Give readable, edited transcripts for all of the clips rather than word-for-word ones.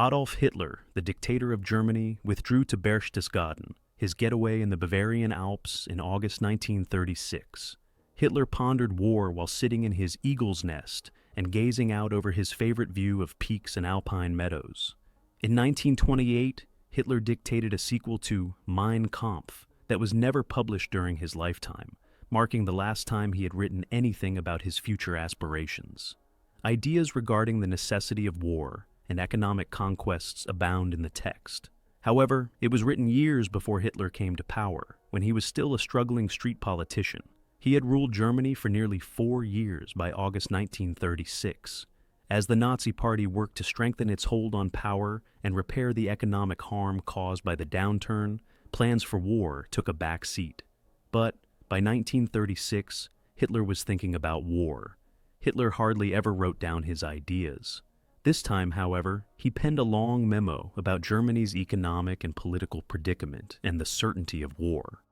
Adolf Hitler, the dictator of Germany, withdrew to Berchtesgaden, his getaway in the Bavarian Alps, in August 1936. Hitler pondered war while sitting in his eagle's nest and gazing out over his favorite view of peaks and alpine meadows. In 1928, Hitler dictated a sequel to Mein Kampf that was never published during his lifetime, marking the last time he had written anything about his future aspirations. Ideas regarding the necessity of war and economic conquests abound in the text. However, it was written years before Hitler came to power, when he was still a struggling street politician. He had ruled Germany for nearly 4 years by August 1936. As the Nazi Party worked to strengthen its hold on power and repair the economic harm caused by the downturn, plans for war took a back seat. But by 1936, Hitler was thinking about war. Hitler hardly ever wrote down his ideas. This time, however, he penned a long memo about Germany's economic and political predicament and the certainty of war.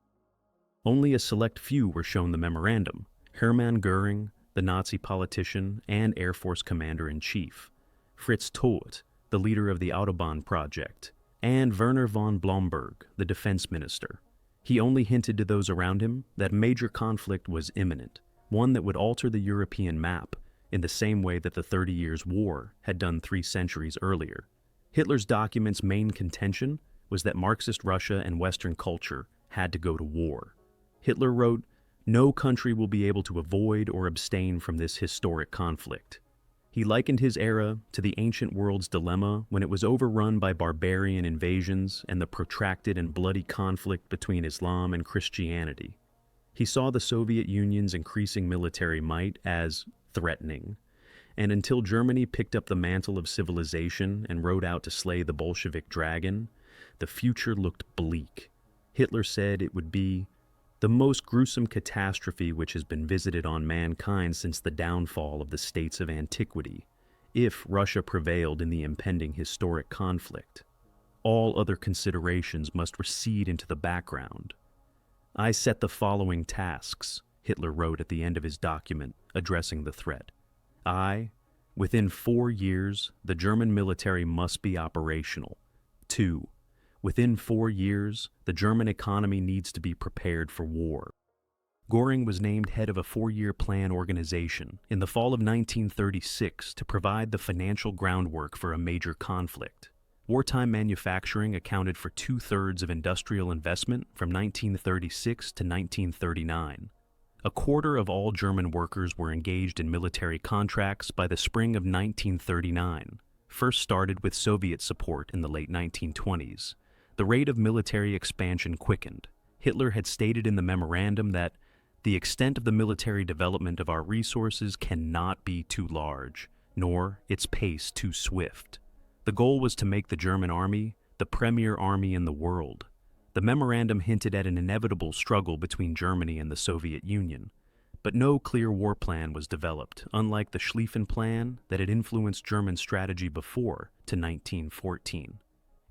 Only a select few were shown the memorandum: Hermann Göring, the Nazi politician and Air Force Commander-in-Chief, Fritz Todt, the leader of the Autobahn project, and Werner von Blomberg, the defense minister. He only hinted to those around him that major conflict was imminent, one that would alter the European map in the same way that the 30 Years' War had done 3 centuries earlier. Hitler's document's main contention was that Marxist Russia and Western culture had to go to war. Hitler wrote, "No country will be able to avoid or abstain from this historic conflict." He likened his era to the ancient world's dilemma when it was overrun by barbarian invasions and the protracted and bloody conflict between Islam and Christianity. He saw the Soviet Union's increasing military might as threatening, and until Germany picked up the mantle of civilization and rode out to slay the Bolshevik dragon, the future looked bleak. Hitler said it would be the most gruesome catastrophe which has been visited on mankind since the downfall of the states of antiquity, if Russia prevailed in the impending historic conflict. All other considerations must recede into the background. "I set the following tasks," Hitler wrote at the end of his document addressing the threat. Within 4 years, the German military must be operational. 2. Within 4 years, the German economy needs to be prepared for war. Göring was named head of a 4-year plan organization in the fall of 1936 to provide the financial groundwork for a major conflict. Wartime manufacturing accounted for 2/3 of industrial investment from 1936 to 1939. A quarter of all German workers were engaged in military contracts by the spring of 1939, first started with Soviet support in the late 1920s. The rate of military expansion quickened. Hitler had stated in the memorandum that the extent of the military development of our resources cannot be too large, nor its pace too swift. The goal was to make the German army the premier army in the world. The memorandum hinted at an inevitable struggle between Germany and the Soviet Union, but no clear war plan was developed, unlike the Schlieffen Plan that had influenced German strategy before to 1914.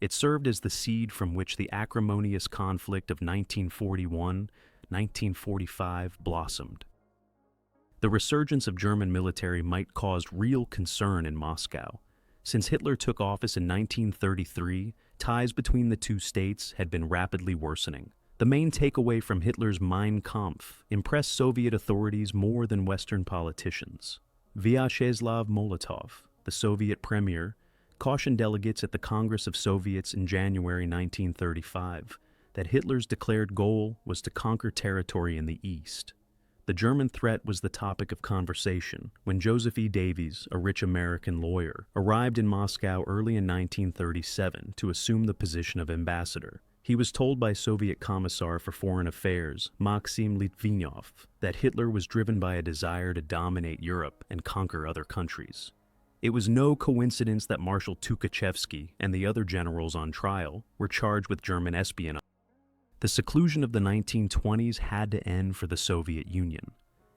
It served as the seed from which the acrimonious conflict of 1941-1945 blossomed. The resurgence of German military might cause real concern in Moscow. Since Hitler took office in 1933, ties between the two states had been rapidly worsening. The main takeaway from Hitler's Mein Kampf impressed Soviet authorities more than Western politicians. Vyacheslav Molotov, the Soviet premier, cautioned delegates at the Congress of Soviets in January 1935 that Hitler's declared goal was to conquer territory in the East. The German threat was the topic of conversation when Joseph E. Davies, a rich American lawyer, arrived in Moscow early in 1937 to assume the position of ambassador. He was told by Soviet Commissar for Foreign Affairs, Maxim Litvinov, that Hitler was driven by a desire to dominate Europe and conquer other countries. It was no coincidence that Marshal Tukhachevsky and the other generals on trial were charged with German espionage. The seclusion of the 1920s had to end for the Soviet Union.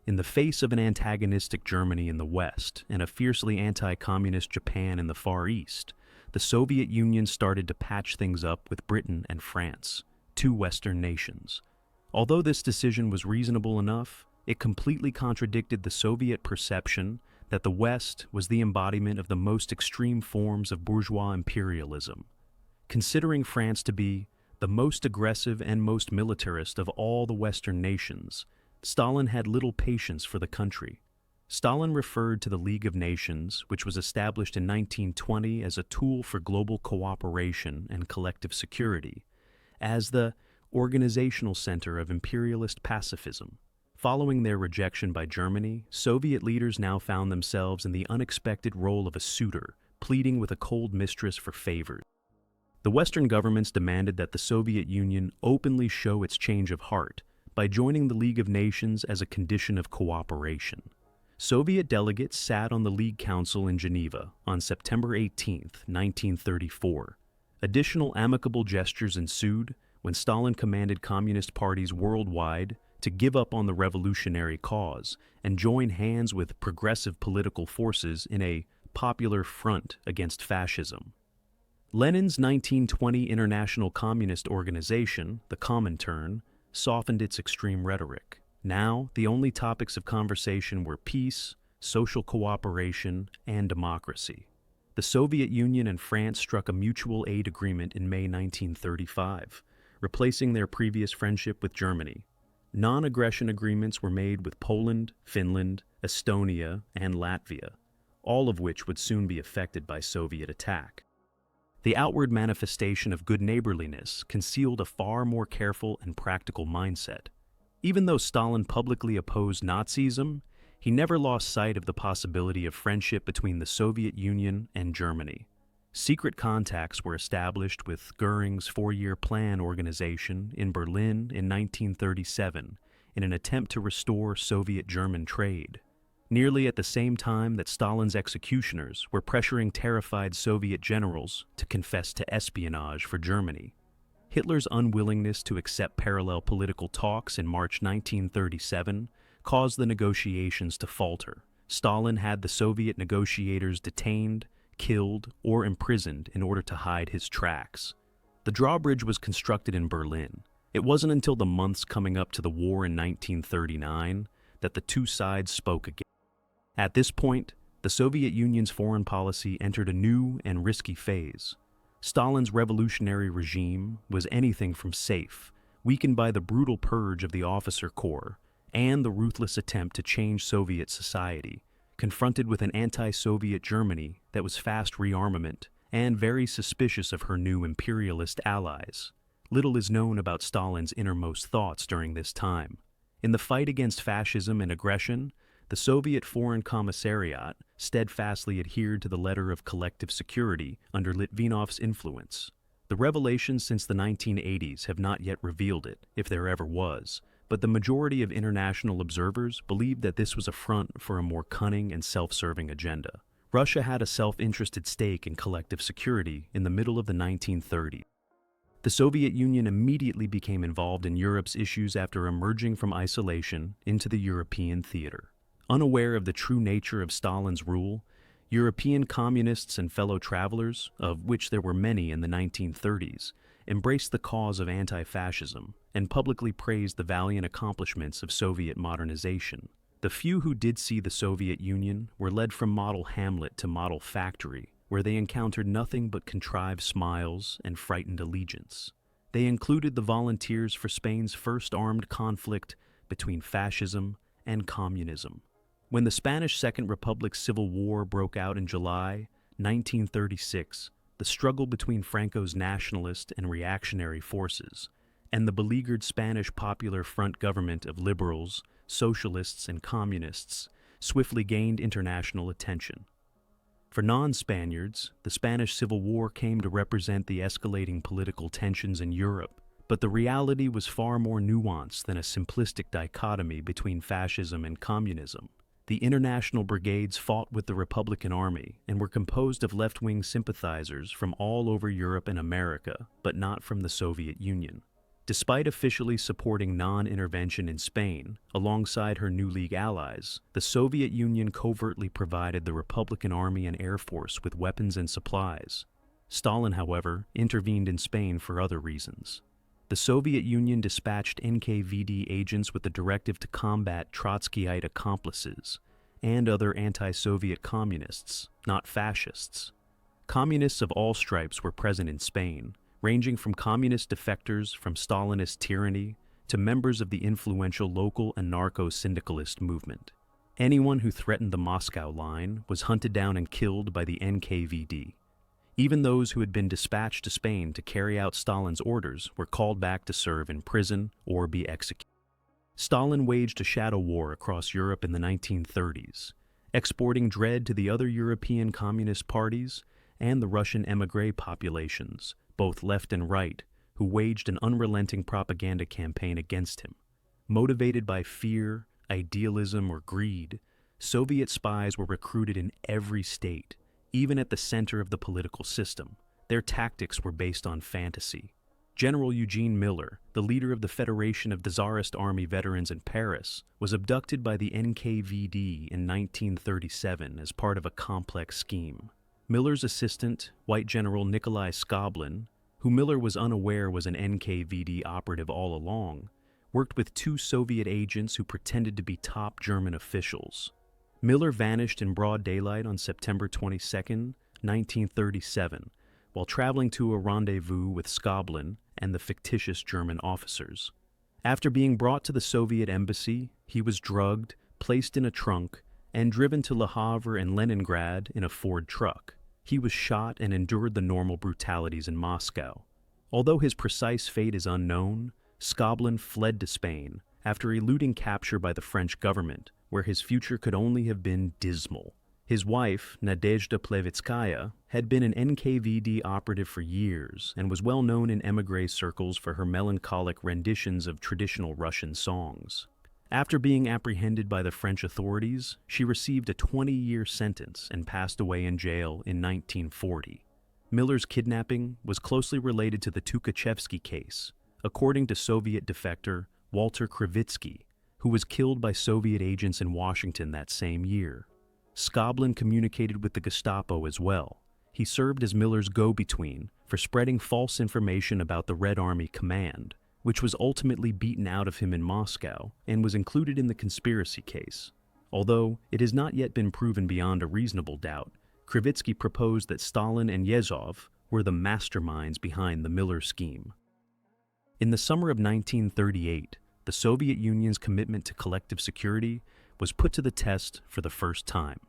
In the face of an antagonistic Germany in the West and a fiercely anti-communist Japan in the Far East, the Soviet Union started to patch things up with Britain and France, 2 Western nations. Although this decision was reasonable enough, it completely contradicted the Soviet perception that the West was the embodiment of the most extreme forms of bourgeois imperialism. Considering France to be the most aggressive and most militarist of all the Western nations, Stalin had little patience for the country. Stalin referred to the League of Nations, which was established in 1920 as a tool for global cooperation and collective security, as the organizational center of imperialist pacifism. Following their rejection by Germany, Soviet leaders now found themselves in the unexpected role of a suitor, pleading with a cold mistress for favors. The Western governments demanded that the Soviet Union openly show its change of heart by joining the League of Nations as a condition of cooperation. Soviet delegates sat on the League Council in Geneva on September 18, 1934. Additional amicable gestures ensued when Stalin commanded communist parties worldwide to give up on the revolutionary cause and join hands with progressive political forces in a popular front against fascism. Lenin's 1920 International Communist Organization, the Comintern, softened its extreme rhetoric. Now, the only topics of conversation were peace, social cooperation, and democracy. The Soviet Union and France struck a mutual aid agreement in May 1935, replacing their previous friendship with Germany. Non-aggression agreements were made with Poland, Finland, Estonia, and Latvia, all of which would soon be affected by Soviet attack. The outward manifestation of good neighborliness concealed a far more careful and practical mindset. Even though Stalin publicly opposed Nazism, he never lost sight of the possibility of friendship between the Soviet Union and Germany. Secret contacts were established with Göring's four-year plan organization in Berlin in 1937 in an attempt to restore Soviet-German trade. Nearly at the same time that Stalin's executioners were pressuring terrified Soviet generals to confess to espionage for Germany. Hitler's unwillingness to accept parallel political talks in March 1937 caused the negotiations to falter. Stalin had the Soviet negotiators detained, killed, or imprisoned in order to hide his tracks. The drawbridge was constructed in Berlin. It wasn't until the months coming up to the war in 1939 that the two sides spoke again. At this point, the Soviet Union's foreign policy entered a new and risky phase. Stalin's revolutionary regime was anything from safe, weakened by the brutal purge of the officer corps and the ruthless attempt to change Soviet society, confronted with an anti-Soviet Germany that was fast rearmament and very suspicious of her new imperialist allies. Little is known about Stalin's innermost thoughts during this time. In the fight against fascism and aggression, the Soviet Foreign Commissariat steadfastly adhered to the letter of collective security under Litvinov's influence. The revelations since the 1980s have not yet revealed it, if there ever was, but the majority of international observers believed that this was a front for a more cunning and self-serving agenda. Russia had a self-interested stake in collective security in the middle of the 1930s. The Soviet Union immediately became involved in Europe's issues after emerging from isolation into the European theater. Unaware of the true nature of Stalin's rule, European communists and fellow travelers, of which there were many in the 1930s, embraced the cause of anti-fascism and publicly praised the valiant accomplishments of Soviet modernization. The few who did see the Soviet Union were led from model Hamlet to model factory, where they encountered nothing but contrived smiles and frightened allegiance. They included the volunteers for Spain's first armed conflict between fascism and communism. When the Spanish Second Republic's civil war broke out in July 1936, the struggle between Franco's nationalist and reactionary forces and the beleaguered Spanish Popular Front government of liberals, socialists, and communists swiftly gained international attention. For non-Spaniards, the Spanish Civil War came to represent the escalating political tensions in Europe, but the reality was far more nuanced than a simplistic dichotomy between fascism and communism. The international brigades fought with the Republican Army and were composed of left-wing sympathizers from all over Europe and America, but not from the Soviet Union. Despite officially supporting non-intervention in Spain, alongside her new League allies, the Soviet Union covertly provided the Republican Army and Air Force with weapons and supplies. Stalin, however, intervened in Spain for other reasons. The Soviet Union dispatched NKVD agents with the directive to combat Trotskyite accomplices, and other anti-Soviet communists, not fascists. Communists of all stripes were present in Spain, ranging from communist defectors from Stalinist tyranny to members of the influential local anarcho-syndicalist movement. Anyone who threatened the Moscow line was hunted down and killed by the NKVD. Even those who had been dispatched to Spain to carry out Stalin's orders were called back to serve in prison or be executed. Stalin waged a shadow war across Europe in the 1930s, exporting dread to the other European communist parties and the Russian émigré populations, both left and right, who waged an unrelenting propaganda campaign against him. Motivated by fear, idealism, or greed, Soviet spies were recruited in every state, even at the center of the political system. Their tactics were based on fantasy. General Eugene Miller, the leader of the Federation of the Tsarist Army Veterans in Paris, was abducted by the NKVD in 1937 as part of a complex scheme. Miller's assistant, White General Nikolai Skoblin, who Miller was unaware was an NKVD operative all along, worked with two Soviet agents who pretended to be top German officials. Miller vanished in broad daylight on September 22, 1937, while traveling to a rendezvous with Skoblin and the fictitious German officers. After being brought to the Soviet embassy, he was drugged, placed in a trunk, and driven to Le Havre and Leningrad in a Ford truck. He was shot and endured the normal brutalities in Moscow. Although his precise fate is unknown, Skoblin fled to Spain after eluding capture by the French government, where his future could only have been dismal. His wife, Nadezhda Plevitskaya, had been an NKVD operative for years and was well known in émigré circles for her melancholic renditions of traditional Russian songs. After being apprehended by the French authorities, she received a 20-year sentence and passed away in jail in 1940. Miller's kidnapping was closely related to the Tukhachevsky case, according to Soviet defector Walter Krivitsky, who was killed by Soviet agents in Washington that same year. Skoblin communicated with the Gestapo as well. He served as Miller's go-between for spreading false information about the Red Army Command, which was ultimately beaten out of him in Moscow and was included in the conspiracy case. Although it has not yet been proven beyond a reasonable doubt, Krivitsky proposed that Stalin and Yezhov were the masterminds behind the Miller scheme. In the summer of 1938, the Soviet Union's commitment to collective security was put to the test for the first time.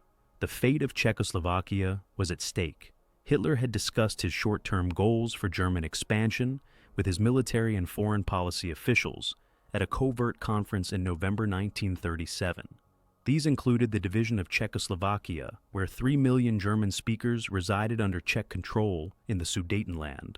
The fate of Czechoslovakia was at stake. Hitler had discussed his short-term goals for German expansion with his military and foreign policy officials at a covert conference in November 1937. These included the division of Czechoslovakia, where 3 million German speakers resided under Czech control in the Sudetenland,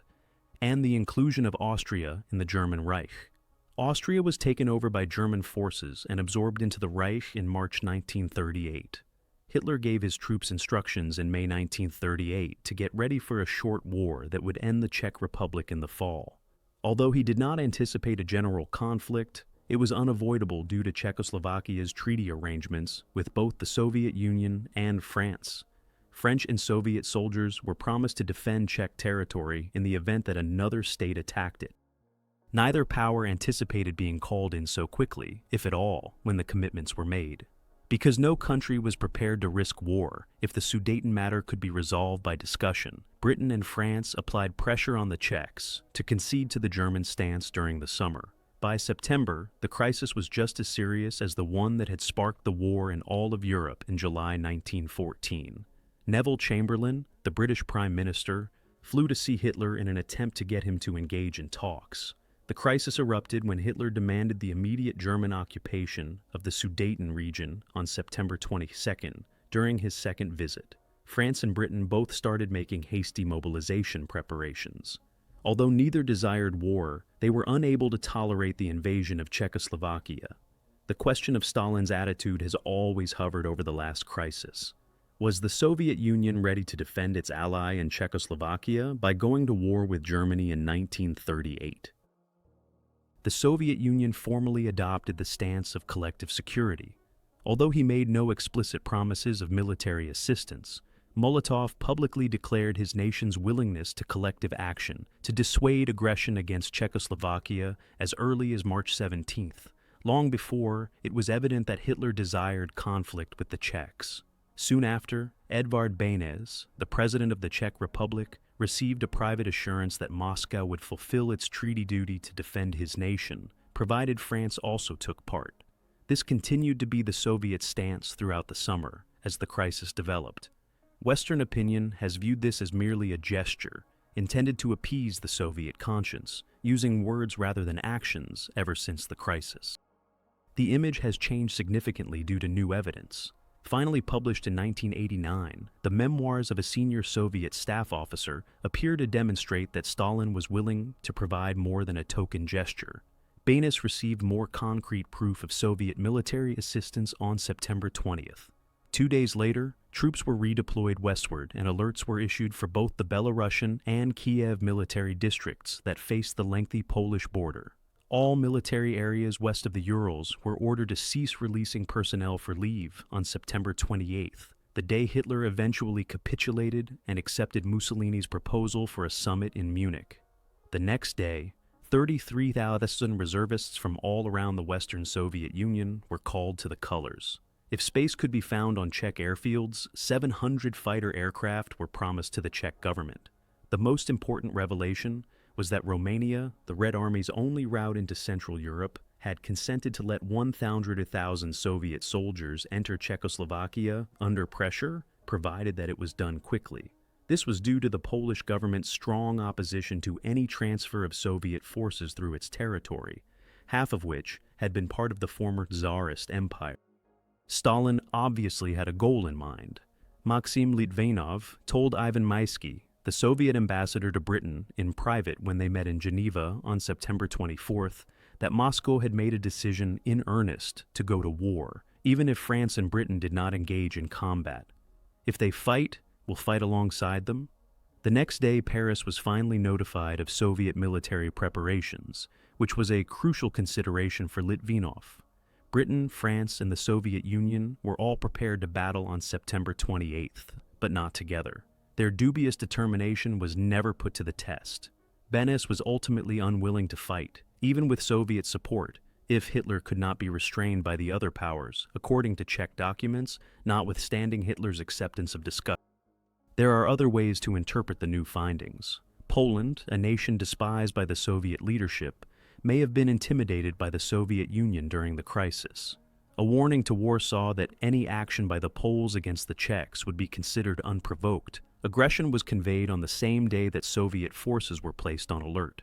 and the inclusion of Austria in the German Reich. Austria was taken over by German forces and absorbed into the Reich in March 1938. Hitler gave his troops instructions in May 1938 to get ready for a short war that would end the Czech Republic in the fall. Although he did not anticipate a general conflict, it was unavoidable due to Czechoslovakia's treaty arrangements with both the Soviet Union and France. French and Soviet soldiers were promised to defend Czech territory in the event that another state attacked it. Neither power anticipated being called in so quickly, if at all, when the commitments were made. Because no country was prepared to risk war if the Sudeten matter could be resolved by discussion, Britain and France applied pressure on the Czechs to concede to the German stance during the summer. By September, the crisis was just as serious as the one that had sparked the war in all of Europe in July 1914. Neville Chamberlain, the British Prime Minister, flew to see Hitler in an attempt to get him to engage in talks. The crisis erupted when Hitler demanded the immediate German occupation of the Sudeten region on September 22nd during his second visit. France and Britain both started making hasty mobilization preparations. Although neither desired war, they were unable to tolerate the invasion of Czechoslovakia. The question of Stalin's attitude has always hovered over the last crisis. Was the Soviet Union ready to defend its ally in Czechoslovakia by going to war with Germany in 1938? The Soviet Union formally adopted the stance of collective security. Although he made no explicit promises of military assistance, Molotov publicly declared his nation's willingness to collective action to dissuade aggression against Czechoslovakia as early as March 17th, Long before, it was evident that Hitler desired conflict with the Czechs. Soon after, Edvard Beneš, the president of the Czech Republic, received a private assurance that Moscow would fulfill its treaty duty to defend his nation, provided France also took part. This continued to be the Soviet stance throughout the summer, as the crisis developed. Western opinion has viewed this as merely a gesture, intended to appease the Soviet conscience, using words rather than actions ever since the crisis. The image has changed significantly due to new evidence. Finally published in 1989, the memoirs of a senior Soviet staff officer appear to demonstrate that Stalin was willing to provide more than a token gesture. Beneš received more concrete proof of Soviet military assistance on September 20th. 2 days later, troops were redeployed westward and alerts were issued for both the Belarusian and Kiev military districts that faced the lengthy Polish border. All military areas west of the Urals were ordered to cease releasing personnel for leave on September 28th, the day Hitler eventually capitulated and accepted Mussolini's proposal for a summit in Munich. The next day, 33,000 reservists from all around the Western Soviet Union were called to the colors. If space could be found on Czech airfields, 700 fighter aircraft were promised to the Czech government. The most important revelation was that Romania, the Red Army's only route into Central Europe, had consented to let 1,000 Soviet soldiers enter Czechoslovakia under pressure, provided that it was done quickly. This was due to the Polish government's strong opposition to any transfer of Soviet forces through its territory, half of which had been part of the former Tsarist Empire. Stalin obviously had a goal in mind. Maxim Litvinov told Ivan Maisky, the Soviet ambassador to Britain, in private when they met in Geneva on September 24th, that Moscow had made a decision in earnest to go to war, even if France and Britain did not engage in combat. If they fight, we'll fight alongside them. The next day, Paris was finally notified of Soviet military preparations, which was a crucial consideration for Litvinov. Britain, France, and the Soviet Union were all prepared to battle on September 28th, but not together. Their dubious determination was never put to the test. Beneš was ultimately unwilling to fight, even with Soviet support, if Hitler could not be restrained by the other powers, according to Czech documents, notwithstanding Hitler's acceptance of discussion. There are other ways to interpret the new findings. Poland, a nation despised by the Soviet leadership, may have been intimidated by the Soviet Union during the crisis. A warning to Warsaw that any action by the Poles against the Czechs would be considered unprovoked. Aggression was conveyed on the same day that Soviet forces were placed on alert.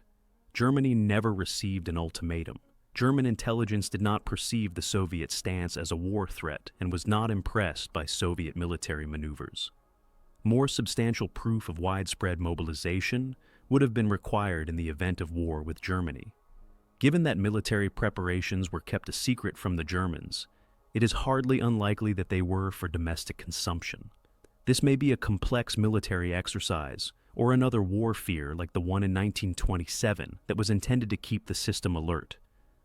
Germany never received an ultimatum. German intelligence did not perceive the Soviet stance as a war threat and was not impressed by Soviet military maneuvers. More substantial proof of widespread mobilization would have been required in the event of war with Germany. Given that military preparations were kept a secret from the Germans, it is hardly unlikely that they were for domestic consumption. This may be a complex military exercise, or another war fear like the one in 1927 that was intended to keep the system alert.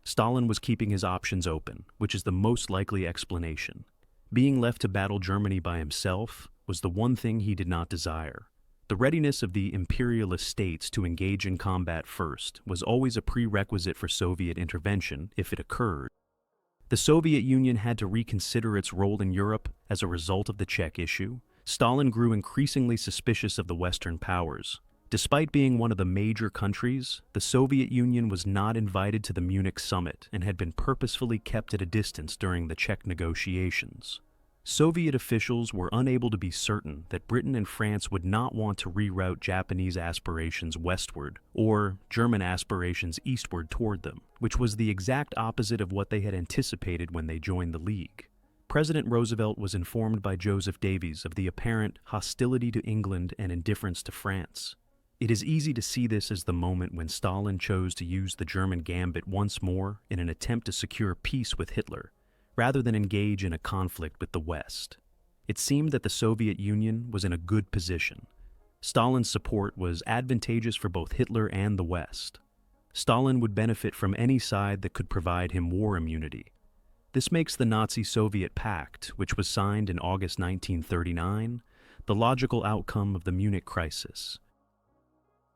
Stalin was keeping his options open, which is the most likely explanation. Being left to battle Germany by himself was the one thing he did not desire. The readiness of the imperialist states to engage in combat first was always a prerequisite for Soviet intervention if it occurred. The Soviet Union had to reconsider its role in Europe as a result of the Czech issue. Stalin grew increasingly suspicious of the Western powers. Despite being one of the major countries, the Soviet Union was not invited to the Munich summit and had been purposefully kept at a distance during the Czech negotiations. Soviet officials were unable to be certain that Britain and France would not want to reroute Japanese aspirations westward or German aspirations eastward toward them, which was the exact opposite of what they had anticipated when they joined the League. President Roosevelt was informed by Joseph Davies of the apparent hostility to England and indifference to France. It is easy to see this as the moment when Stalin chose to use the German gambit once more in an attempt to secure peace with Hitler, rather than engage in a conflict with the West. It seemed that the Soviet Union was in a good position. Stalin's support was advantageous for both Hitler and the West. Stalin would benefit from any side that could provide him war immunity. This makes the Nazi-Soviet Pact, which was signed in August 1939, the logical outcome of the Munich crisis.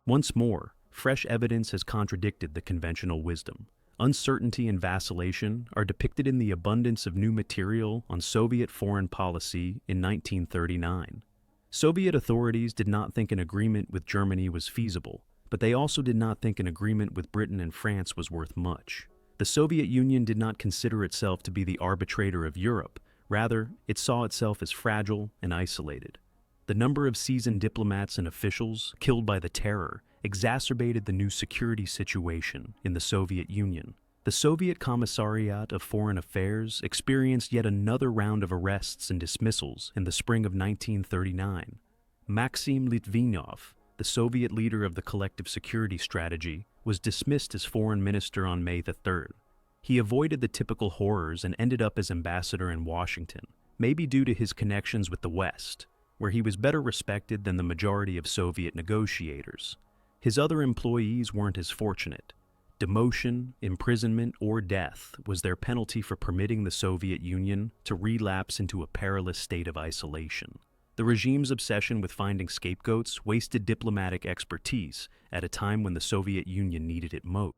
Once more, fresh evidence has contradicted the conventional wisdom. uncertainty and vacillation are depicted in the abundance of new material on Soviet foreign policy in 1939. Soviet authorities did not think an agreement with Germany was feasible, but they also did not think an agreement with Britain and France was worth much. The Soviet Union did not consider itself to be the arbitrator of Europe. Rather, it saw itself as fragile and isolated. The number of seasoned diplomats and officials killed by the terror exacerbated the new security situation in the Soviet Union. The Soviet Commissariat of Foreign Affairs experienced yet another round of arrests and dismissals in the spring of 1939. Maxim Litvinov, the Soviet leader of the collective security strategy, was dismissed as foreign minister on May the 3rd. He avoided the typical horrors and ended up as ambassador in Washington, maybe due to his connections with the West, where he was better respected than the majority of Soviet negotiators. His other employees weren't as fortunate. Demotion, imprisonment, or death was their penalty for permitting the Soviet Union to relapse into a perilous state of isolation. The regime's obsession with finding scapegoats wasted diplomatic expertise at a time when the Soviet Union needed it most.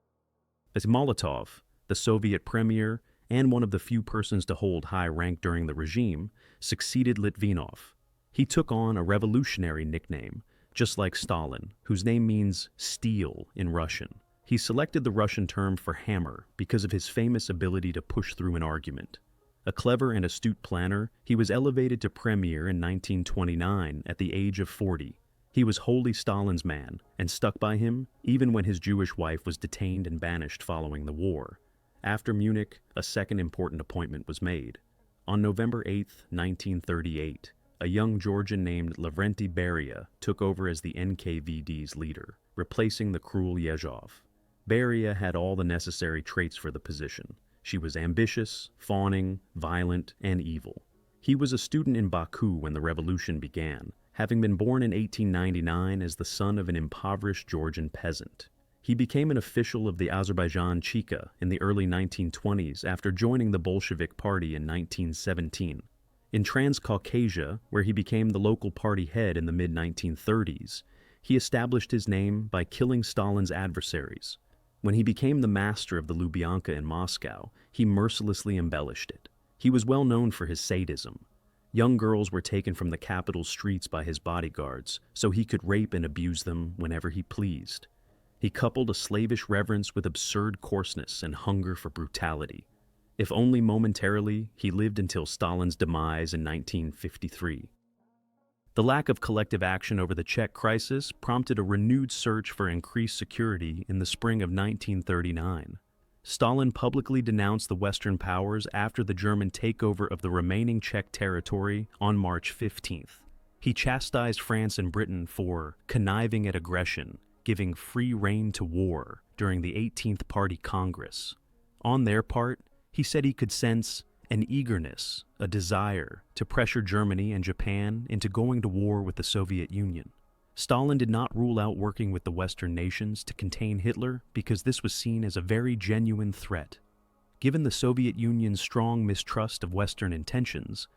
As Molotov, the Soviet premier and one of the few persons to hold high rank during the regime, succeeded Litvinov. He took on a revolutionary nickname, just like Stalin, whose name means steel in Russian. He selected the Russian term for hammer because of his famous ability to push through an argument. A clever and astute planner, he was elevated to premier in 1929 at the age of 40. He was wholly Stalin's man and stuck by him even when his Jewish wife was detained and banished following the war. After Munich, a second important appointment was made. On November 8, 1938, a young Georgian named Lavrenti Beria took over as the NKVD's leader, replacing the cruel Yezhov. Beria had all the necessary traits for the position. She was ambitious, fawning, violent, and evil. He was a student in Baku when the revolution began, having been born in 1899 as the son of an impoverished Georgian peasant. He became an official of the Azerbaijan Cheka in the early 1920s after joining the Bolshevik Party in 1917. In Transcaucasia, where he became the local party head in the mid-1930s, he established his name by killing Stalin's adversaries. When he became the master of the Lubyanka in Moscow, he mercilessly embellished it. He was well known for his sadism. Young girls were taken from the capital streets by his bodyguards so he could rape and abuse them whenever he pleased. He coupled a slavish reverence with absurd coarseness and hunger for brutality. If only momentarily, he lived until Stalin's demise in 1953. The lack of collective action over the Czech crisis prompted a renewed search for increased security in the spring of 1939. Stalin publicly denounced the Western powers after the German takeover of the remaining Czech territory on March 15th. He chastised France and Britain for conniving at aggression, giving free rein to war during the 18th Party Congress. On their part, he said he could sense an eagerness, a desire to pressure Germany and Japan into going to war with the Soviet Union. Stalin did not rule out working with the Western nations to contain Hitler because this was seen as a very genuine threat. Given the Soviet Union's strong mistrust of Western intentions,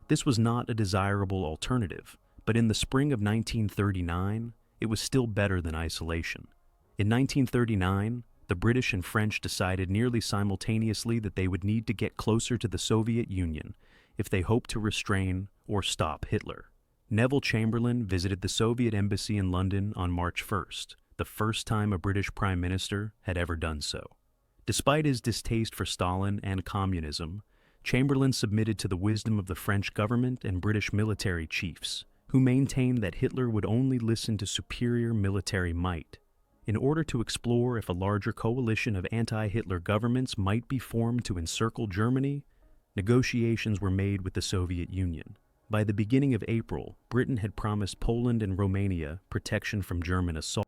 this was not a desirable alternative, but in the spring of 1939, it was still better than isolation. In 1939, the British and French decided nearly simultaneously that they would need to get closer to the Soviet Union if they hoped to restrain or stop Hitler. Neville Chamberlain visited the Soviet embassy in London on March 1st, the first time a British prime minister had ever done so. Despite his distaste for Stalin and communism, Chamberlain submitted to the wisdom of the French government and British military chiefs, who maintained that Hitler would only listen to superior military might. In order to explore if a larger coalition of anti-Hitler governments might be formed to encircle Germany, negotiations were made with the Soviet Union. By the beginning of April, Britain had promised Poland and Romania protection from German assault.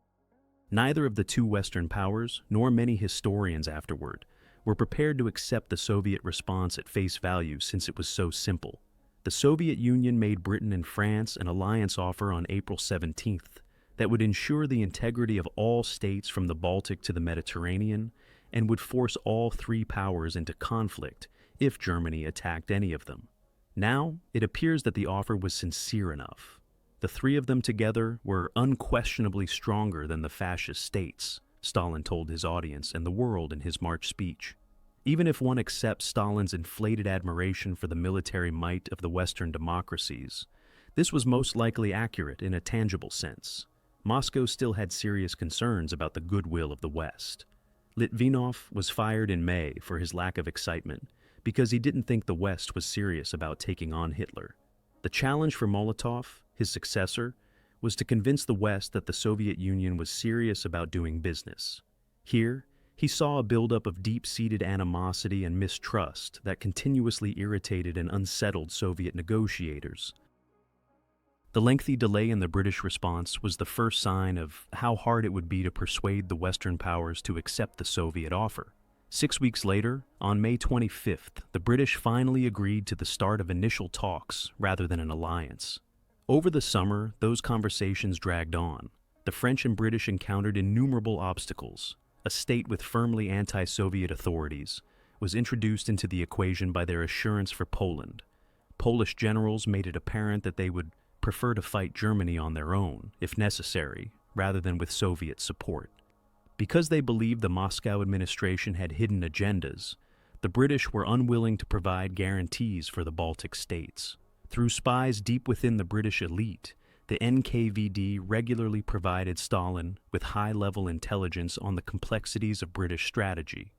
Neither of the two Western powers, nor many historians afterward, were prepared to accept the Soviet response at face value since it was so simple. The Soviet Union made Britain and France an alliance offer on April 17th that would ensure the integrity of all states from the Baltic to the Mediterranean and would force all three powers into conflict if Germany attacked any of them. Now, it appears that the offer was sincere enough. The three of them together were unquestionably stronger than the fascist states, Stalin told his audience and the world in his March speech. Even if one accepts Stalin's inflated admiration for the military might of the Western democracies, this was most likely accurate in a tangible sense. Moscow still had serious concerns about the goodwill of the West. Litvinov was fired in May for his lack of excitement because he didn't think the West was serious about taking on Hitler. The challenge for Molotov, his successor, was to convince the West that the Soviet Union was serious about doing business. Here, he saw a buildup of deep-seated animosity and mistrust that continuously irritated and unsettled Soviet negotiators. The lengthy delay in the British response was the first sign of how hard it would be to persuade the Western powers to accept the Soviet offer. 6 weeks later, on May 25th, the British finally agreed to the start of initial talks rather than an alliance. Over the summer, those conversations dragged on. The French and British encountered innumerable obstacles. A state with firmly anti-Soviet authorities was introduced into the equation by their assurance for Poland. Polish generals made it apparent that they would prefer to fight Germany on their own, if necessary, rather than with Soviet support. Because they believed the Moscow administration had hidden agendas, the British were unwilling to provide guarantees for the Baltic states. Through spies deep within the British elite, the NKVD regularly provided Stalin with high-level intelligence on the complexities of British strategy.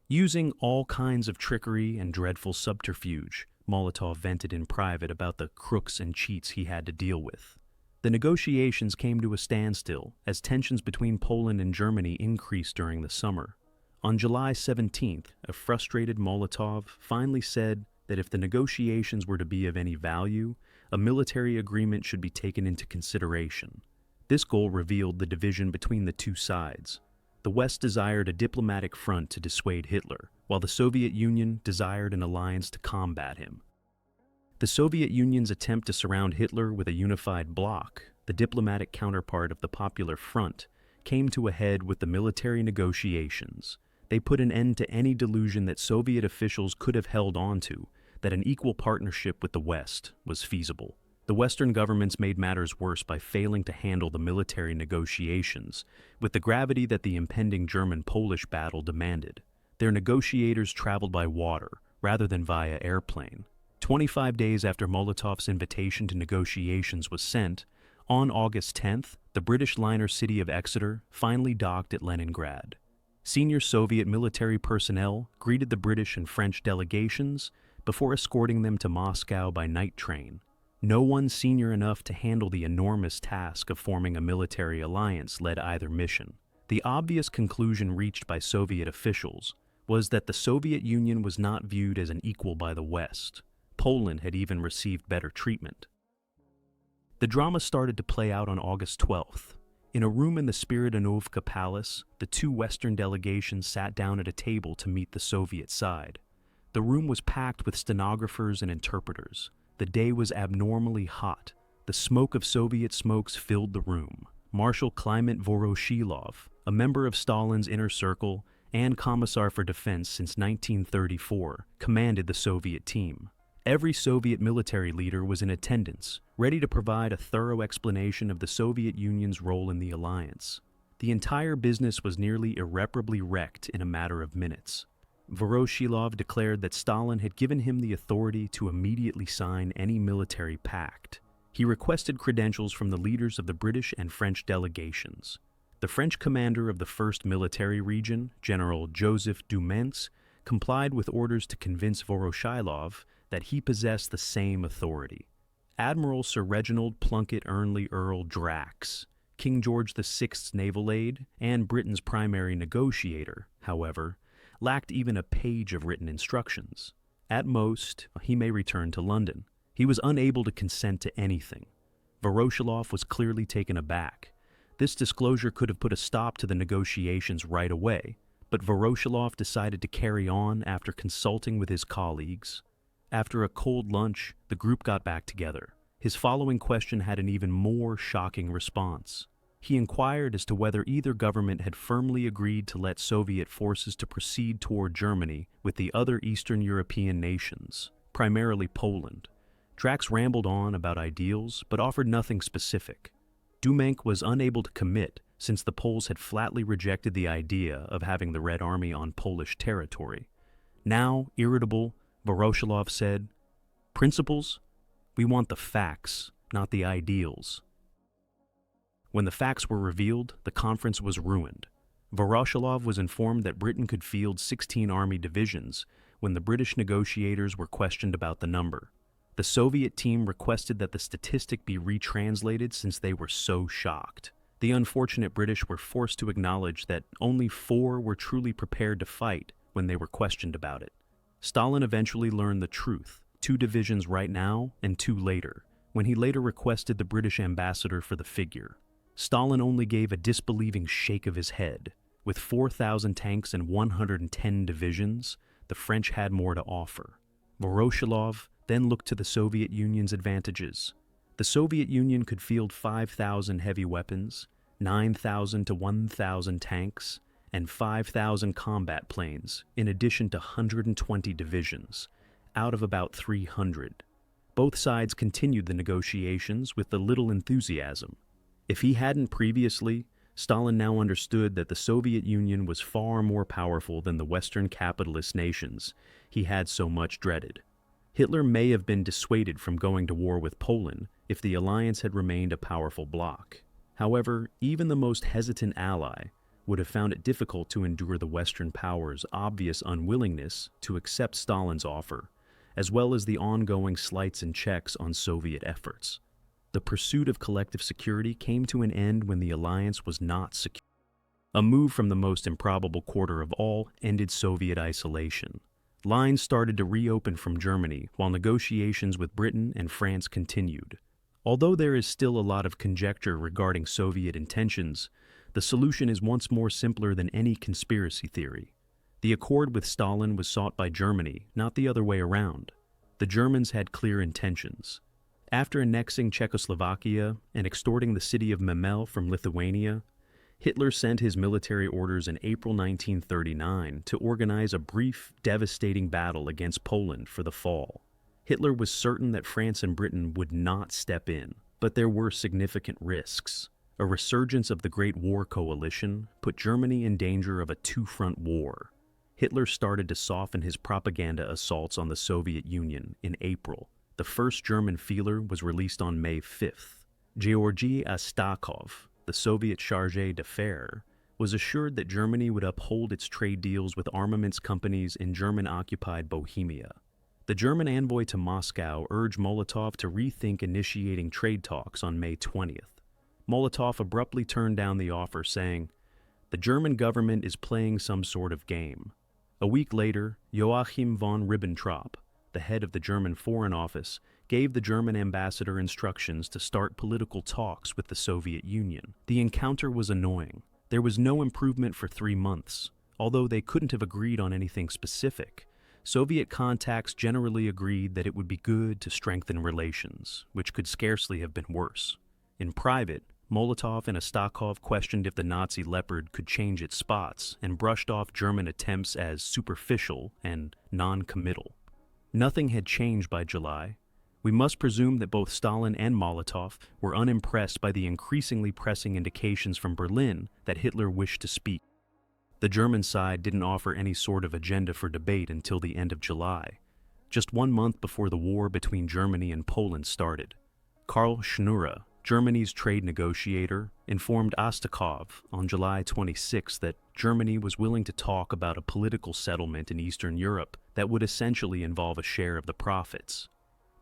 Using all kinds of trickery and dreadful subterfuge, Molotov vented in private about the crooks and cheats he had to deal with. The negotiations came to a standstill as tensions between Poland and Germany increased during the summer. On July 17th, a frustrated Molotov finally said that if the negotiations were to be of any value, a military agreement should be taken into consideration. This goal revealed the division between the two sides. The West desired a diplomatic front to dissuade Hitler, while the Soviet Union desired an alliance to combat him. The Soviet Union's attempt to surround Hitler with a unified bloc, the diplomatic counterpart of the Popular Front, came to a head with the military negotiations. They put an end to any delusion that Soviet officials could have held on to, that an equal partnership with the West was feasible. The Western governments made matters worse by failing to handle the military negotiations with the gravity that the impending German-Polish battle demanded. Their negotiators traveled by water rather than via airplane. 25 days after Molotov's invitation to negotiations was sent, on August 10th, the British liner City of Exeter finally docked at Leningrad. Senior Soviet military personnel greeted the British and French delegations before escorting them to Moscow by night train. No one senior enough to handle the enormous task of forming a military alliance led either mission. The obvious conclusion reached by Soviet officials was that the Soviet Union was not viewed as an equal by the West. Poland had even received better treatment. The drama started to play out on August 12th. In a room in the Spiridonovka Palace, the two Western delegations sat down at a table to meet the Soviet side. The room was packed with stenographers and interpreters. The day was abnormally hot. The smoke of Soviet smokes filled the room. Marshal Kliment Voroshilov, a member of Stalin's inner circle and Commissar for Defense since 1934, commanded the Soviet team. Every Soviet military leader was in attendance, ready to provide a thorough explanation of the Soviet Union's role in the alliance. The entire business was nearly irreparably wrecked in a matter of minutes. Voroshilov declared that Stalin had given him the authority to immediately sign any military pact. He requested credentials from the leaders of the British and French delegations. The French commander of the 1st Military Region, General Joseph Duments, complied with orders to convince Voroshilov that he possessed the same authority. Admiral Sir Reginald Plunkett Ernley Earl Drax, King George VI's naval aide and Britain's primary negotiator, however, lacked even a page of written instructions. At most, he may return to London. He was unable to consent to anything. Voroshilov was clearly taken aback. This disclosure could have put a stop to the negotiations right away, but Voroshilov decided to carry on after consulting with his colleagues. After a cold lunch, the group got back together. His following question had an even more shocking response. He inquired as to whether either government had firmly agreed to let Soviet forces to proceed toward Germany with the other Eastern European nations, primarily Poland. Drax rambled on about ideals, but offered nothing specific. Duments was unable to commit, since the Poles had flatly rejected the idea of having the Red Army on Polish territory. Now, irritable, Voroshilov said, "Principles? We want the facts, not the ideals." When the facts were revealed, the conference was ruined. Voroshilov was informed that Britain could field 16 army divisions when the British negotiators were questioned about the number. The Soviet team requested that the statistic be retranslated since they were so shocked. The unfortunate British were forced to acknowledge that only 4 were truly prepared to fight when they were questioned about it. Stalin eventually learned the truth, 2 divisions right now and 2 later, when he later requested the British ambassador for the figure. Stalin only gave a disbelieving shake of his head. With 4,000 tanks and 110 divisions, the French had more to offer. Voroshilov then looked to the Soviet Union's advantages. The Soviet Union could field 5,000 heavy weapons, 9,000 to 1,000 tanks, and 5,000 combat planes, in addition to 120 divisions, out of about 300. Both sides continued the negotiations with the little enthusiasm. If he hadn't previously, Stalin now understood that the Soviet Union was far more powerful than the Western capitalist nations he had so much dreaded. Hitler may have been dissuaded from going to war with Poland if the alliance had remained a powerful bloc. However, even the most hesitant ally would have found it difficult to endure the Western powers' obvious unwillingness to accept Stalin's offer, as well as the ongoing slights and checks on Soviet efforts. The pursuit of collective security came to an end when the alliance was not secure. A move from the most improbable quarter of all ended Soviet isolation. Lines started to reopen from Germany while negotiations with Britain and France continued. Although there is still a lot of conjecture regarding Soviet intentions, the solution is once more simpler than any conspiracy theory. The accord with Stalin was sought by Germany, not the other way around. The Germans had clear intentions. After annexing Czechoslovakia and extorting the city of Memel from Lithuania, Hitler sent his military orders in April 1939 to organize a brief, devastating battle against Poland for the fall. Hitler was certain that France and Britain would not step in, but there were significant risks. A resurgence of the Great War Coalition put Germany in danger of a 2-front war. Hitler started to soften his propaganda assaults on the Soviet Union in April. The first German feeler was released on May 5th. Georgy Astakov, the Soviet chargé d'affaires, was assured that Germany would uphold its trade deals with armaments companies in German-occupied Bohemia. The German envoy to Moscow urged Molotov to rethink initiating trade talks on May 20th. Molotov abruptly turned down the offer, saying, "The German government is playing some sort of game." A week later, Joachim von Ribbentrop, the head of the German Foreign Office, gave the German ambassador instructions to start political talks with the Soviet Union. The encounter was annoying. There was no improvement for 3 months. Although they couldn't have agreed on anything specific, Soviet contacts generally agreed that it would be good to strengthen relations, which could scarcely have been worse. In private, Molotov and Astakov questioned if the Nazi Leopard could change its spots and brushed off German attempts as superficial and non-committal. Nothing had changed by July. We must presume that both Stalin and Molotov were unimpressed by the increasingly pressing indications from Berlin that Hitler wished to speak. The German side didn't offer any sort of agenda for debate until the end of July, just 1 month before the war between Germany and Poland started. Karl Schnurre, Germany's trade negotiator, informed Astakov on July 26 that Germany was willing to talk about a political settlement in Eastern Europe that would essentially involve a share of the profits.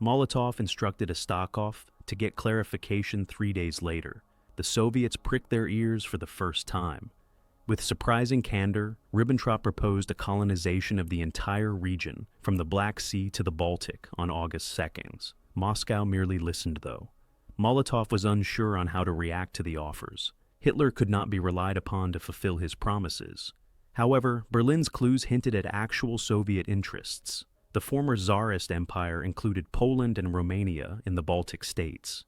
Molotov instructed Astakov to get clarification 3 days later. The Soviets pricked their ears for the first time. With surprising candor, Ribbentrop proposed a colonization of the entire region, from the Black Sea to the Baltic, on August 2nd. Moscow merely listened, though. Molotov was unsure on how to react to the offers. Hitler could not be relied upon to fulfill his promises. However, Berlin's clues hinted at actual Soviet interests. The former Tsarist Empire included Poland and Romania in the Baltic states.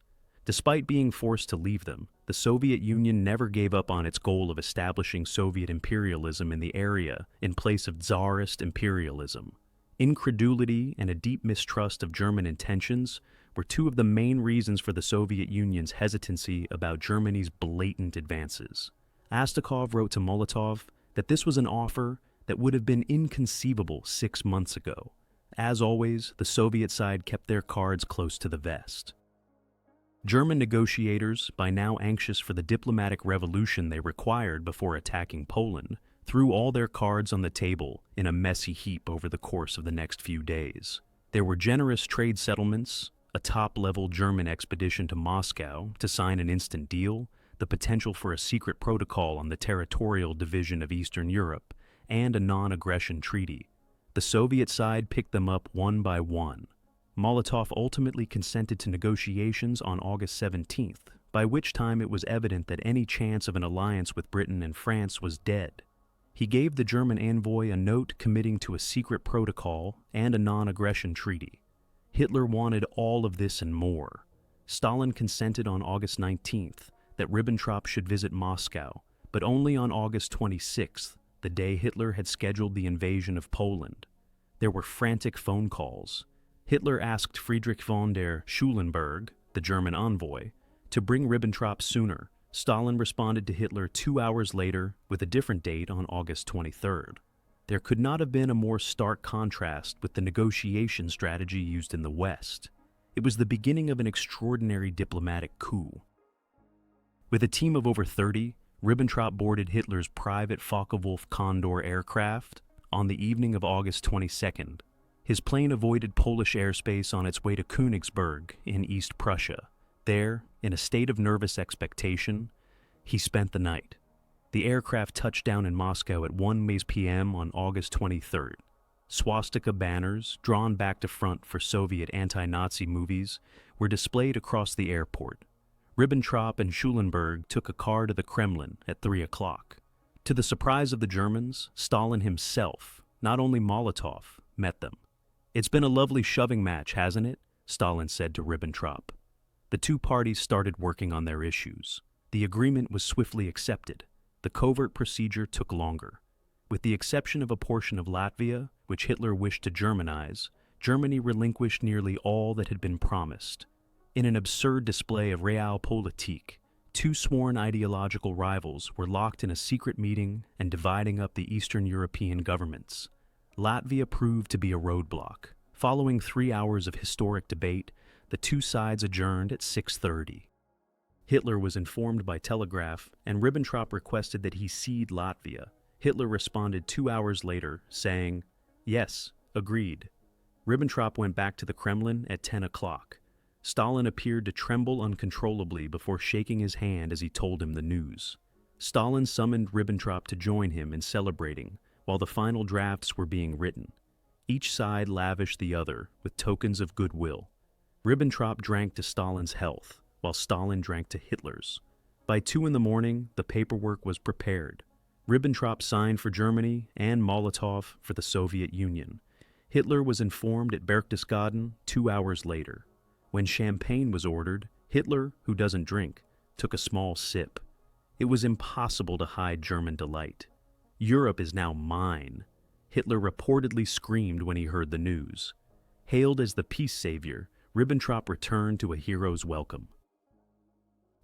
Despite being forced to leave them, the Soviet Union never gave up on its goal of establishing Soviet imperialism in the area in place of Tsarist imperialism. Incredulity and a deep mistrust of German intentions were 2 of the main reasons for the Soviet Union's hesitancy about Germany's blatant advances. Astakov wrote to Molotov that this was an offer that would have been inconceivable 6 months ago. As always, the Soviet side kept their cards close to the vest. German negotiators, by now anxious for the diplomatic revolution they required before attacking Poland, threw all their cards on the table in a messy heap over the course of the next few days. There were generous trade settlements, a top-level German expedition to Moscow to sign an instant deal, the potential for a secret protocol on the territorial division of Eastern Europe, and a non-aggression treaty. The Soviet side picked them up one by one. Molotov ultimately consented to negotiations on August 17th, by which time it was evident that any chance of an alliance with Britain and France was dead. He gave the German envoy a note committing to a secret protocol and a non-aggression treaty. Hitler wanted all of this and more. Stalin consented on August 19th that Ribbentrop should visit Moscow, but only on August 26th, the day Hitler had scheduled the invasion of Poland. There were frantic phone calls. Hitler asked Friedrich von der Schulenburg, the German envoy, to bring Ribbentrop sooner. Stalin responded to Hitler 2 hours later with a different date on August 23rd. There could not have been a more stark contrast with the negotiation strategy used in the West. It was the beginning of an extraordinary diplomatic coup. With a team of over 30, Ribbentrop boarded Hitler's private Focke-Wulf Condor aircraft on the evening of August 22nd. His plane avoided Polish airspace on its way to Königsberg in East Prussia. There, in a state of nervous expectation, he spent the night. The aircraft touched down in Moscow at 1 p.m. on August 23rd. Swastika banners, drawn back to front for Soviet anti-Nazi movies, were displayed across the airport. Ribbentrop and Schulenburg took a car to the Kremlin at 3 o'clock. To the surprise of the Germans, Stalin himself, not only Molotov, met them. "It's been a lovely shoving match, hasn't it?" Stalin said to Ribbentrop. The two parties started working on their issues. The agreement was swiftly accepted. The covert procedure took longer. With the exception of a portion of Latvia, which Hitler wished to Germanize, Germany relinquished nearly all that had been promised. In an absurd display of realpolitik, two sworn ideological rivals were locked in a secret meeting and dividing up the Eastern European governments. Latvia proved to be a roadblock. Following 3 hours of historic debate, the two sides adjourned at 6:30. Hitler was informed by telegraph, and Ribbentrop requested that he cede Latvia. Hitler responded 2 hours later, saying, "Yes, agreed." Ribbentrop went back to the Kremlin at 10 o'clock. Stalin appeared to tremble uncontrollably before shaking his hand as he told him the news. Stalin summoned Ribbentrop to join him in celebrating, while the final drafts were being written. Each side lavished the other with tokens of goodwill. Ribbentrop drank to Stalin's health, while Stalin drank to Hitler's. By 2 in the morning, the paperwork was prepared. Ribbentrop signed for Germany and Molotov for the Soviet Union. Hitler was informed at Berchtesgaden 2 hours later. When champagne was ordered, Hitler, who doesn't drink, took a small sip. It was impossible to hide German delight. "Europe is now mine," Hitler reportedly screamed when he heard the news. Hailed as the peace savior, Ribbentrop returned to a hero's welcome.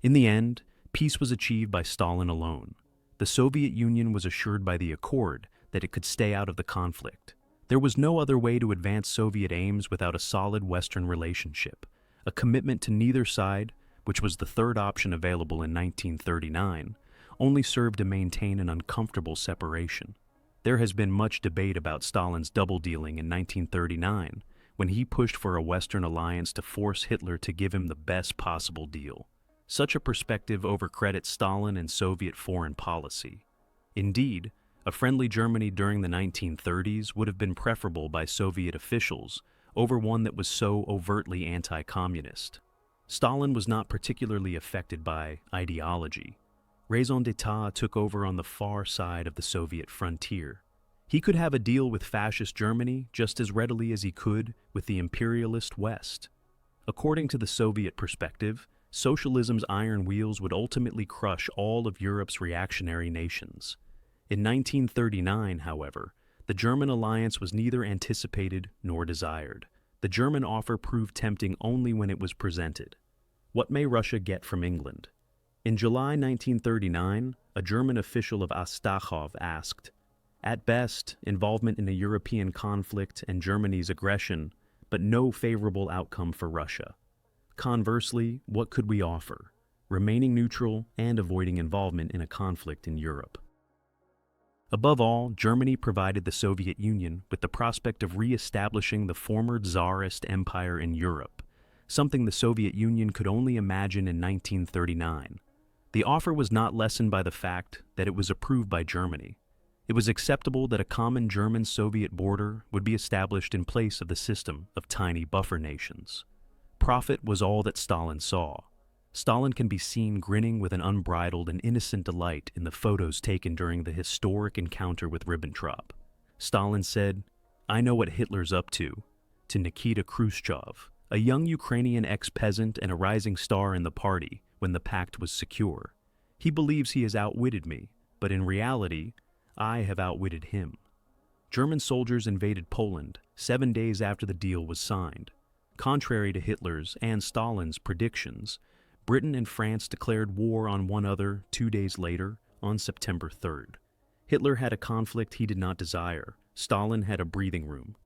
In the end, peace was achieved by Stalin alone. The Soviet Union was assured by the Accord that it could stay out of the conflict. There was no other way to advance Soviet aims without a solid Western relationship. A commitment to neither side, which was the third option available in 1939, only served to maintain an uncomfortable separation. There has been much debate about Stalin's double-dealing in 1939, when he pushed for a Western alliance to force Hitler to give him the best possible deal. Such a perspective overcredits Stalin and Soviet foreign policy. Indeed, a friendly Germany during the 1930s would have been preferable by Soviet officials over one that was so overtly anti-communist. Stalin was not particularly affected by ideology. Raison d'etat took over on the far side of the Soviet frontier. He could have a deal with fascist Germany just as readily as he could with the imperialist West. According to the Soviet perspective, socialism's iron wheels would ultimately crush all of Europe's reactionary nations. In 1939, however, the German alliance was neither anticipated nor desired. The German offer proved tempting only when it was presented. What may Russia get from England? In July 1939, a German official of Astachov asked, "At best, involvement in a European conflict and Germany's aggression, but no favorable outcome for Russia. Conversely, what could we offer? Remaining neutral and avoiding involvement in a conflict in Europe." Above all, Germany provided the Soviet Union with the prospect of re-establishing the former Tsarist empire in Europe, something the Soviet Union could only imagine in 1939. The offer was not lessened by the fact that it was approved by Germany. It was acceptable that a common German-Soviet border would be established in place of the system of tiny buffer nations. Profit was all that Stalin saw. Stalin can be seen grinning with an unbridled and innocent delight in the photos taken during the historic encounter with Ribbentrop. Stalin said, "I know what Hitler's up to Nikita Khrushchev, a young Ukrainian ex-peasant and a rising star in the party when the pact was secure. He believes he has outwitted me, but in reality, I have outwitted him." German soldiers invaded Poland 7 days after the deal was signed. Contrary to Hitler's and Stalin's predictions, Britain and France declared war on one another 2 days later, on September 3rd. Hitler had a conflict he did not desire. Stalin had a breathing room.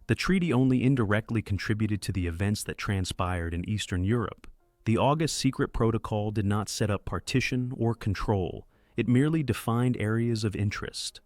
The treaty only indirectly contributed to the events that transpired in Eastern Europe. The August secret protocol did not set up partition or control. It merely defined areas of interest.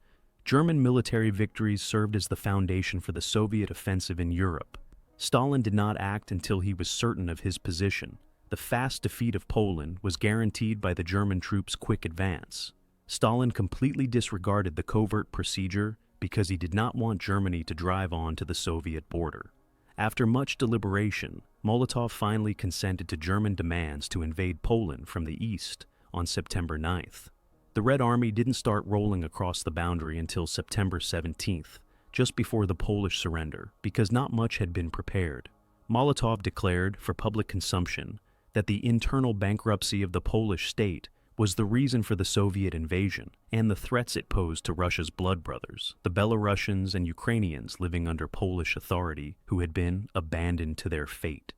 German military victories served as the foundation for the Soviet offensive in Europe. Stalin did not act until he was certain of his position. The fast defeat of Poland was guaranteed by the German troops' quick advance. Stalin completely disregarded the covert procedure because he did not want Germany to drive on to the Soviet border. After much deliberation, Molotov finally consented to German demands to invade Poland from the east on September 9th. The Red Army didn't start rolling across the boundary until September 17th, just before the Polish surrender, because not much had been prepared. Molotov declared, for public consumption, that the internal bankruptcy of the Polish state was the reason for the Soviet invasion and the threats it posed to Russia's blood brothers, the Belarusians and Ukrainians living under Polish authority who had been abandoned to their fate.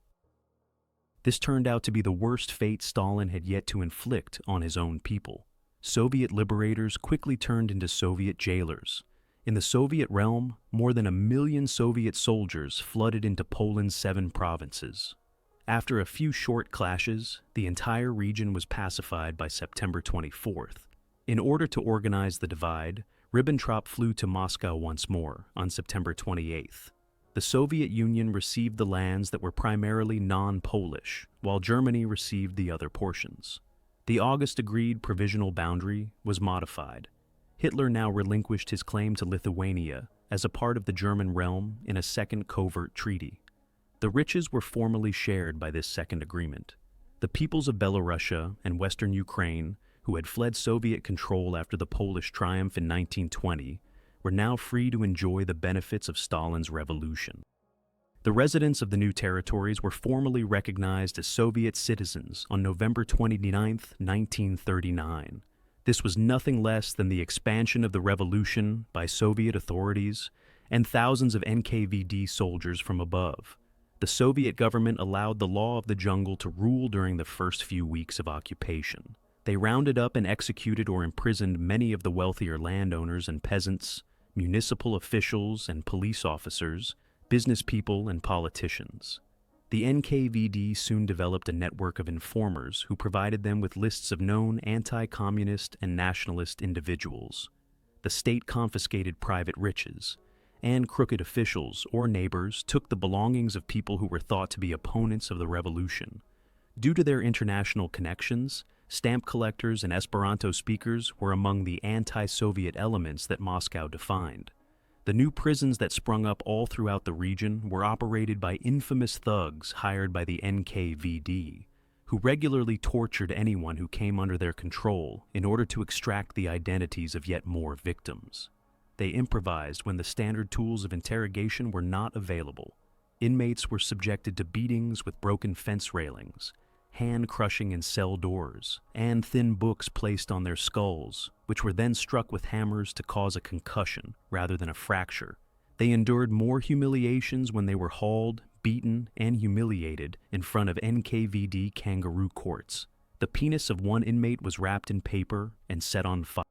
This turned out to be the worst fate Stalin had yet to inflict on his own people. Soviet liberators quickly turned into Soviet jailers. In the Soviet realm, more than 1 million Soviet soldiers flooded into Poland's 7 provinces. After a few short clashes, the entire region was pacified by September 24th. In order to organize the divide, Ribbentrop flew to Moscow once more on September 28th. The Soviet Union received the lands that were primarily non-Polish, while Germany received the other portions. The August-agreed provisional boundary was modified. Hitler now relinquished his claim to Lithuania as a part of the German realm in a second covert treaty. The riches were formally shared by this second agreement. The peoples of Belarusia and western Ukraine, who had fled Soviet control after the Polish triumph in 1920, were now free to enjoy the benefits of Stalin's revolution. The residents of the new territories were formally recognized as Soviet citizens on November 29, 1939. This was nothing less than the expansion of the revolution by Soviet authorities and thousands of NKVD soldiers from above. The Soviet government allowed the law of the jungle to rule during the first few weeks of occupation. They rounded up and executed or imprisoned many of the wealthier landowners and peasants, municipal officials and police officers, business people and politicians. The NKVD soon developed a network of informers who provided them with lists of known anti-communist and nationalist individuals. The state confiscated private riches, and crooked officials or neighbors took the belongings of people who were thought to be opponents of the revolution. Due to their international connections, stamp collectors and Esperanto speakers were among the anti-Soviet elements that Moscow defined. The new prisons that sprung up all throughout the region were operated by infamous thugs hired by the NKVD, who regularly tortured anyone who came under their control in order to extract the identities of yet more victims. They improvised when the standard tools of interrogation were not available. Inmates were subjected to beatings with broken fence railings, hand-crushing in cell doors, and thin books placed on their skulls, which were then struck with hammers to cause a concussion rather than a fracture. They endured more humiliations when they were hauled, beaten, and humiliated in front of NKVD kangaroo courts. The penis of one inmate was wrapped in paper and set on fire.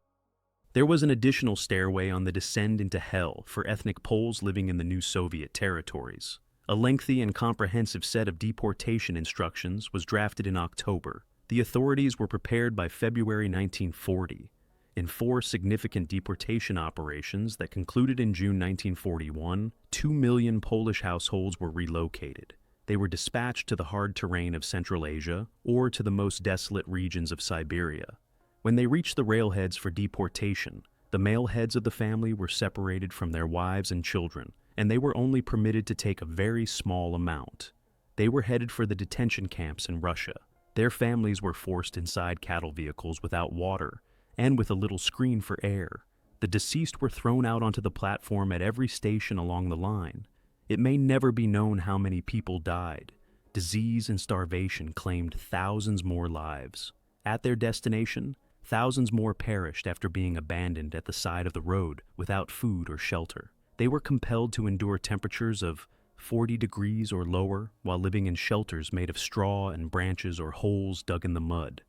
There was an additional stairway on the descent into hell for ethnic Poles living in the new Soviet territories. A lengthy and comprehensive set of deportation instructions was drafted in October. The authorities were prepared by February 1940. In 4 significant deportation operations that concluded in June 1941, 2 million Polish households were relocated. They were dispatched to the hard terrain of Central Asia or to the most desolate regions of Siberia. When they reached the railheads for deportation, the male heads of the family were separated from their wives and children, and they were only permitted to take a very small amount. They were headed for the detention camps in Russia. Their families were forced inside cattle vehicles without water and with a little screen for air. The deceased were thrown out onto the platform at every station along the line. It may never be known how many people died. Disease and starvation claimed thousands more lives. At their destination, thousands more perished after being abandoned at the side of the road without food or shelter. They were compelled to endure temperatures of 40 degrees or lower while living in shelters made of straw and branches or holes dug in the mud.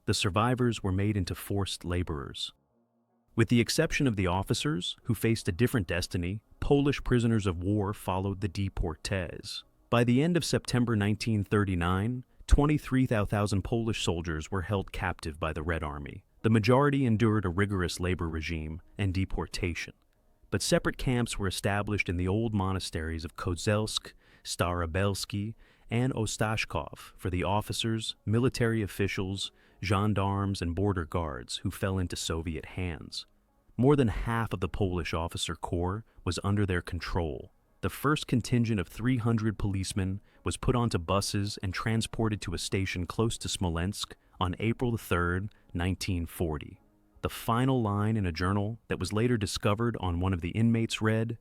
The survivors were made into forced laborers. With the exception of the officers, who faced a different destiny, Polish prisoners of war followed the deportees. By the end of September 1939, 23,000 Polish soldiers were held captive by the Red Army. The majority endured a rigorous labor regime and deportation. But separate camps were established in the old monasteries of Kozelsk, Starobelski, and Ostashkov for the officers, military officials, gendarmes, and border guards who fell into Soviet hands. More than half of the Polish officer corps was under their control. The first contingent of 300 policemen was put onto buses and transported to a station close to Smolensk on April 3, 1940. The final line in a journal that was later discovered on one of the inmates read,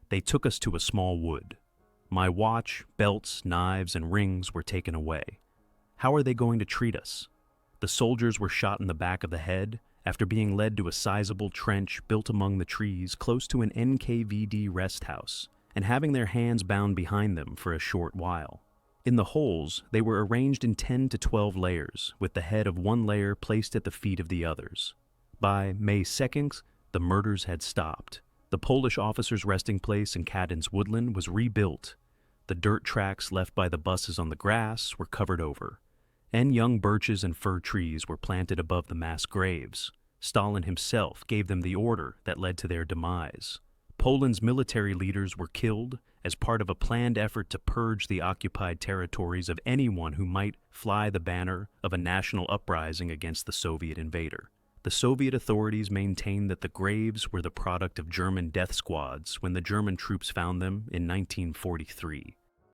"They took us to a small wood. My watch, belts, knives, and rings were taken away. How are they going to treat us?" The soldiers were shot in the back of the head after being led to a sizable trench built among the trees close to an NKVD rest house and having their hands bound behind them for a short while. In the holes, they were arranged in 10 to 12 layers, with the head of one layer placed at the feet of the others. By May 2nd, the murders had stopped. The Polish officers' resting place in Katyn's woodland was rebuilt. The dirt tracks left by the buses on the grass were covered over, and young birches and fir trees were planted above the mass graves. Stalin himself gave them the order that led to their demise. Poland's military leaders were killed as part of a planned effort to purge the occupied territories of anyone who might fly the banner of a national uprising against the Soviet invader. The Soviet authorities maintained that the graves were the product of German death squads when the German troops found them in 1943.